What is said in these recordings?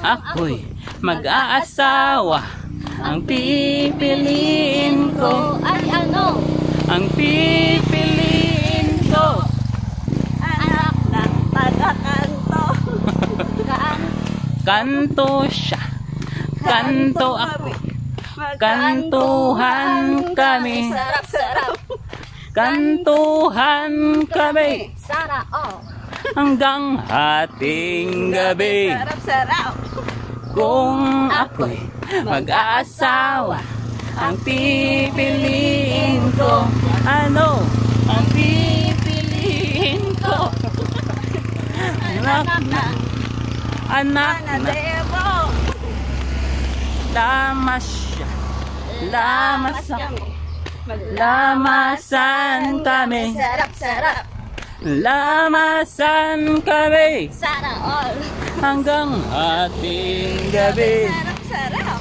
ako'y mag-aasawa, ang pipiliin ko ay ano? Ang pipiliin ko Anak ng taga-kanto. kanto siya, kanto ako, kantuhan kami, Sarap-sarap. kantuhan kami Sana all. hanggang hating gabi. Sarap-sarap. Kung ako'y mag-aasawa, ang pipiliin ko, ano? Ang pipiliin ko anak na Debo. lamas siya, lamas ako, lamasan kami, Sarap-sarap. lamasan kami Sana all. hanggang hating gabi. Sarap-sarap.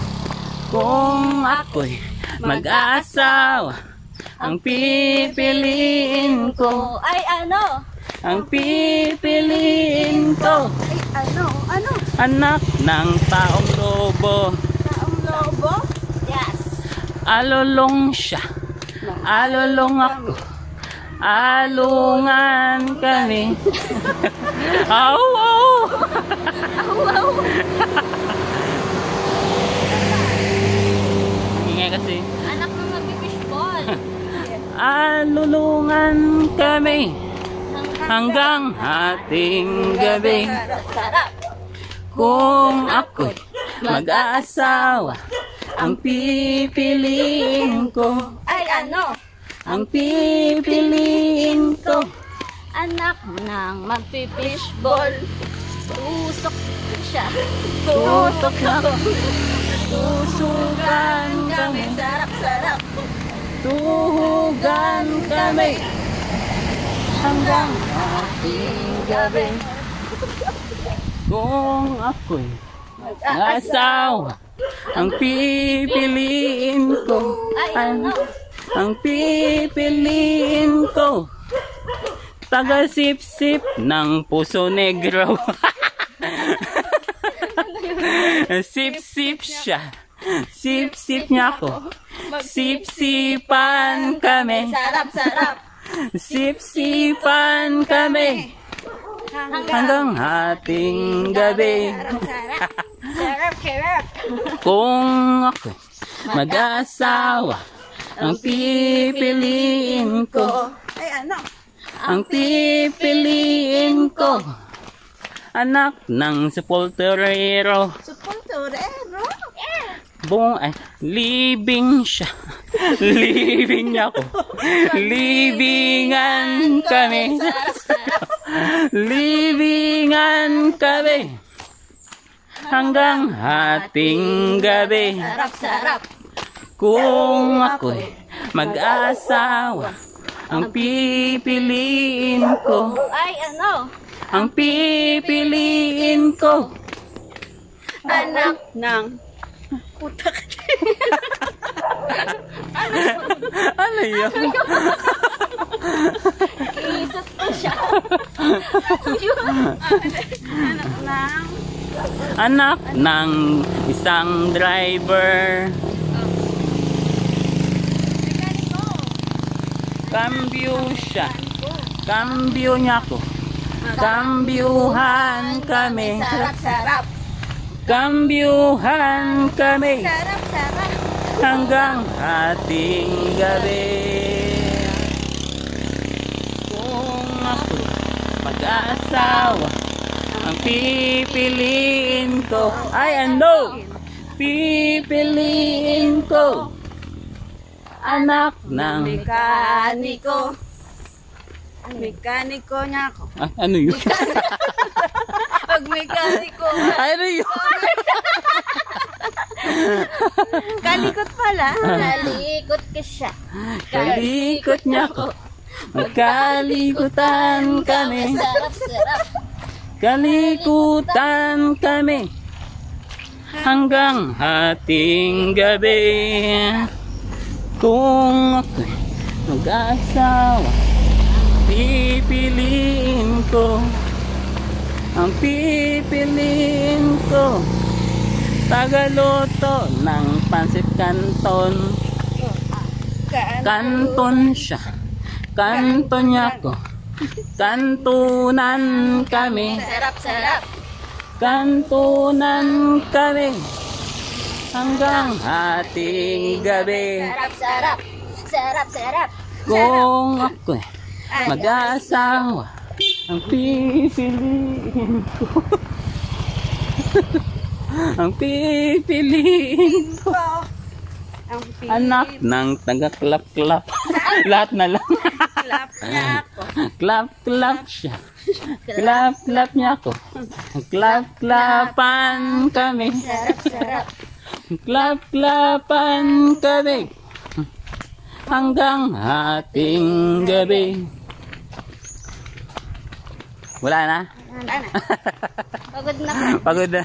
Kung ako'y mag-aasawa, ang pipiliin ko, Ay ano? ang pipiliin ko, Ay ano? Ano? anak ng taong lobo. Taong lobo? Yes. Alulong siya, alulong ako, alungan kami. Aw, aw. Ingay kasi. Anak ng mag-fishball. Alulungan kami hanggang hating gabi. Sarap. Kung ako'y mag-aasawa, ang pipiliin ko, Ay ano? ang pipiliin ko, Anak ng magpipishball. Tusok siya. tusok na tusugan kami, Sarap-sarap. tuhugan kami hanggang hating gabi. Kung ako'y mag-aasawa, ang pipiliin ko, Ay ano? ang pipiliin ko, taga-sip-sip ng Puso Negro. Sip-sip siya, sip-sip niya ako, sip-sipan kami, Sarap-sarap. sip-sipan kami hanggang hating gabi. Sarap-sarap. Sarap-sarap. Kung ako'y mag-aasawa, ang pipiliin ko, Ay ano? ang pipiliin ko, anak ng sepulturero. Sepulturero? Living siya, living niya ako, livingan kami, livingan kami hanggang hating gabi. Sarap-sarap. Kung ako'y mag-aasawa, ang pipiliin ko, Ay ano? ang pipiliin ko, Anak ng putak. ano yun? Iisot ko siya. Anak ng isang driver, cambio siya, cambio niya ako, cambiuhan kami, Sarap-sarap. cambiuhan kami Sarap-sarap. hanggang hating gabi. Kung ako mag-aasawa, ang pipiliin ko, ay ano? Pipiliin ko, anak ng... Mekaniko. Mekaniko niya ako. Ah, ano yun? Pag mekaniko. Ano yun? Kalikot pala. Kalikot ka siya. Kalikot niya ako, magkalikutan kami, Sarap-sarap. kalikutan kami hanggang hating gabi. Kung ako'y mag-aasawa, pipiliin ko, ang pipiliin ko, tagaluto ng pansit canton. Kanton siya, kanton niya ko. Kantunan kami, Sarap, sarap. kantunan kami hanggang hating gabi. Sarap, sarap. Sarap, sarap. Kung ako'y mag-asawa, ang pipiliin ko. Ang pipiliin ko. Ang Anak ng taga-clap-clap. Lahat na lang. Clap niya ako. Clap-clap siya. Clap-clap niya ako. Clap-clapan kami. Sarap, sarap. Clap-clapan kami hanggang hating gabi. Wala na? Wala na. Pagod na. Pagod na.